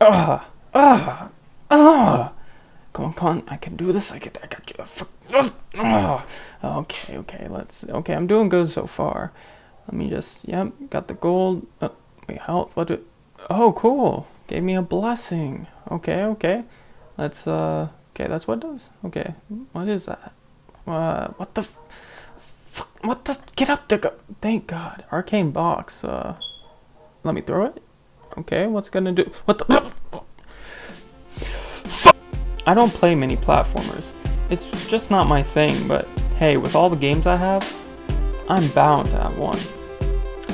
Ah, ah, ah. Come on, I can do this. I got you. Okay, I'm doing good so far. Let me just, yep, got the gold. Wait, health, oh, cool. Gave me a blessing. Okay. Let's, okay, that's what it does. Okay, what is that? What the fuck? Get up there, go. Thank God. Arcane box, let me throw it. Okay, what's gonna do? What the? I don't play many platformers. It's just not my thing, but hey, with all the games I have, I'm bound to have one.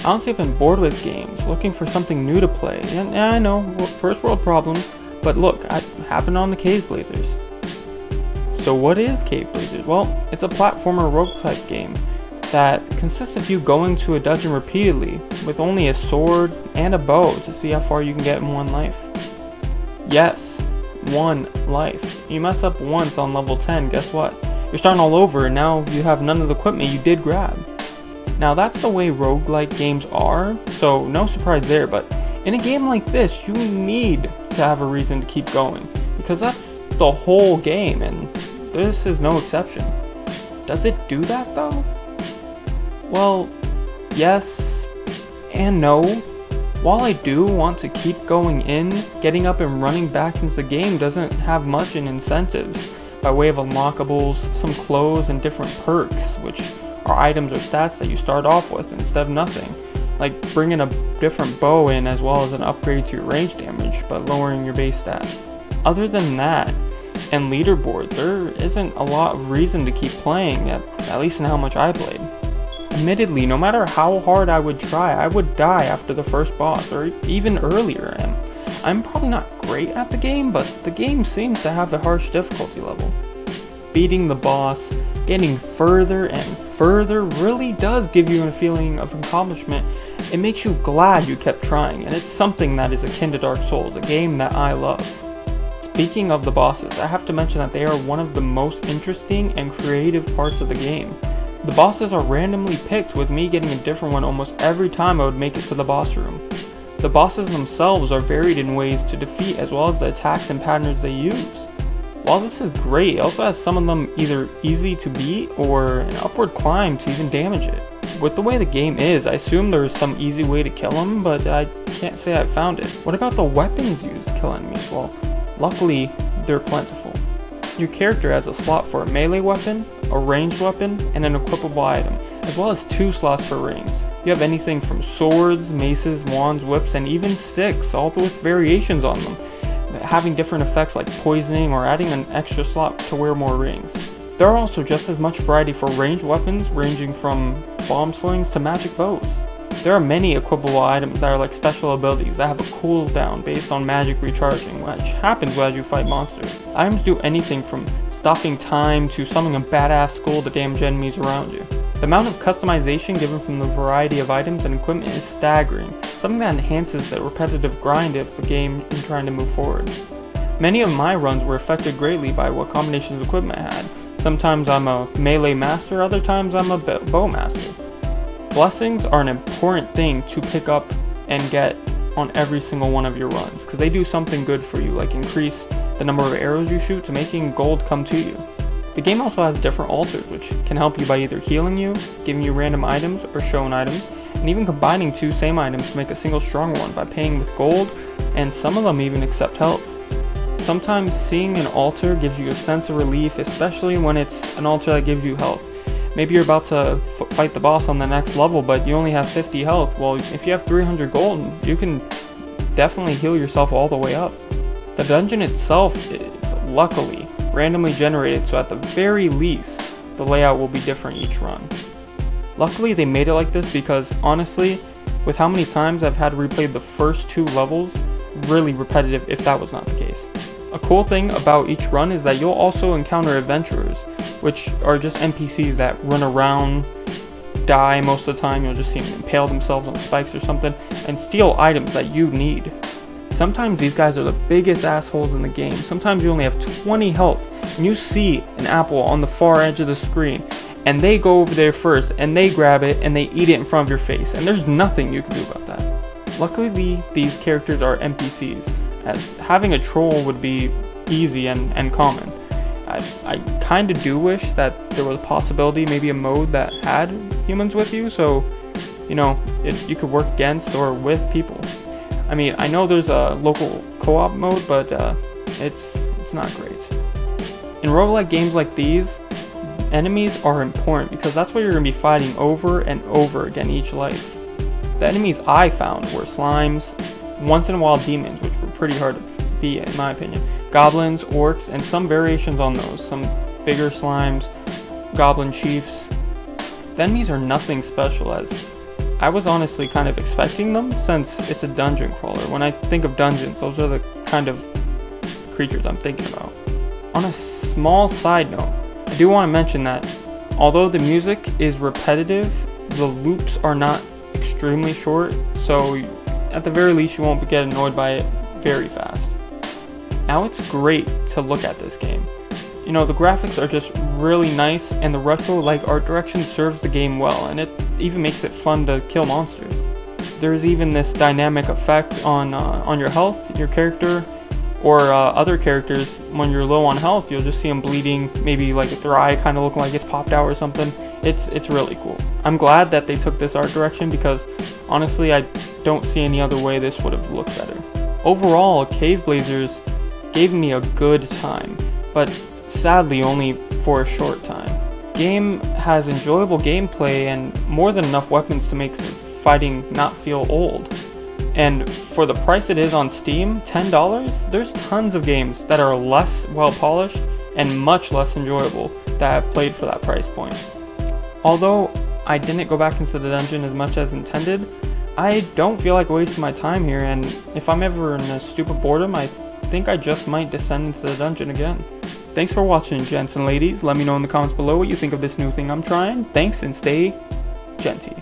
Honestly, I've been bored with games, looking for something new to play. And yeah, I know, first world problems, but look, I happened on the Caveblazers. So what is Caveblazers? Well, it's a platformer roguelike game that consists of you going to a dungeon repeatedly with only a sword and a bow to see how far you can get in one life. Yes, one life. You mess up once on level 10, guess what? You're starting all over and now you have none of the equipment you did grab. Now that's the way roguelike games are, so no surprise there, but in a game like this, you need to have a reason to keep going, because that's the whole game, and this is no exception. Does it do that though? Well, yes and no. While I do want to keep going in, getting up and running back into the game doesn't have much in incentives by way of unlockables, some clothes, and different perks, which are items or stats that you start off with instead of nothing, like bringing a different bow in as well as an upgrade to your range damage, but lowering your base stats. Other than that, and leaderboards, there isn't a lot of reason to keep playing, at least in how much I played. Admittedly, no matter how hard I would try, I would die after the first boss, or even earlier, and I'm probably not great at the game, but the game seems to have a harsh difficulty level. Beating the boss, getting further and further really does give you a feeling of accomplishment. It makes you glad you kept trying, and it's something that is akin to Dark Souls, a game that I love. Speaking of the bosses, I have to mention that they are one of the most interesting and creative parts of the game. The bosses are randomly picked, with me getting a different one almost every time I would make it to the boss room. The bosses themselves are varied in ways to defeat, as well as the attacks and patterns they use. While this is great, it also has some of them either easy to beat or an upward climb to even damage it. With the way the game is, I assume there is some easy way to kill them, but I can't say I've found it. What about the weapons used to kill enemies? Well, luckily, they're plentiful. Your character has a slot for a melee weapon, a ranged weapon, and an equipable item, as well as 2 slots for rings. You have anything from swords, maces, wands, whips, and even sticks, all with variations on them, having different effects like poisoning or adding an extra slot to wear more rings. There are also just as much variety for ranged weapons, ranging from bomb slings to magic bows. There are many equipable items that are like special abilities that have a cooldown based on magic recharging, which happens as you fight monsters. Items do anything from stopping time to summoning a badass skull to damage enemies around you. The amount of customization given from the variety of items and equipment is staggering, something that enhances the repetitive grind of the game in trying to move forward. Many of my runs were affected greatly by what combinations of equipment I had. Sometimes I'm a melee master, other times I'm a bow master. Blessings are an important thing to pick up and get on every single one of your runs, because they do something good for you, like increase the number of arrows you shoot to making gold come to you. The game also has different altars, which can help you by either healing you, giving you random items or shown items, and even combining 2 same items to make a single strong one by paying with gold, and some of them even accept health. Sometimes seeing an altar gives you a sense of relief, especially when it's an altar that gives you health. Maybe you're about to fight the boss on the next level, but you only have 50 health. Well, if you have 300 gold, you can definitely heal yourself all the way up. The dungeon itself is luckily randomly generated, so at the very least, the layout will be different each run. Luckily, they made it like this because, honestly, with how many times I've had to replay the first 2 levels, really repetitive if that was not the case. A cool thing about each run is that you'll also encounter adventurers, which are just NPCs that run around, die most of the time. You'll just see them impale themselves on spikes or something, and steal items that you need. Sometimes these guys are the biggest assholes in the game. Sometimes you only have 20 health, and you see an apple on the far edge of the screen, and they go over there first, and they grab it, and they eat it in front of your face, and there's nothing you can do about that. Luckily, these characters are NPCs, as having a troll would be easy and common. I kind of do wish that there was a possibility, maybe a mode that had humans with you, so you could work against or with people. I mean, I know there's a local co-op mode, but it's not great. In roguelike games like these, enemies are important because that's what you're going to be fighting over and over again each life. The enemies I found were slimes, once in a while demons, which were pretty hard to beat in my opinion, goblins, orcs, and some variations on those, some bigger slimes, goblin chiefs. The enemies are nothing special, as I was honestly kind of expecting them since it's a dungeon crawler. When I think of dungeons, those are the kind of creatures I'm thinking about. On a small side note, I do want to mention that although the music is repetitive, the loops are not extremely short, so at the very least you won't get annoyed by it very fast. Now it's great to look at this game. The graphics are just really nice, and the retro-like art direction serves the game well, and it even makes it fun to kill monsters. There's even this dynamic effect on your health, your character, or other characters. When you're low on health, you'll just see them bleeding, maybe like their eye kind of looking like it's popped out or something. It's really cool. I'm glad that they took this art direction because honestly I don't see any other way this would have looked better. Overall, Caveblazers gave me a good time, but sadly only for a short time. Game has enjoyable gameplay and more than enough weapons to make the fighting not feel old. And for the price it is on Steam, $10, there's tons of games that are less well polished and much less enjoyable that I've played for that price point. Although I didn't go back into the dungeon as much as intended, I don't feel like wasting my time here, and if I'm ever in a stupid boredom, I think I just might descend into the dungeon again. Thanks for watching, gents and ladies. Let me know in the comments below what you think of this new thing I'm trying. Thanks, and stay genty.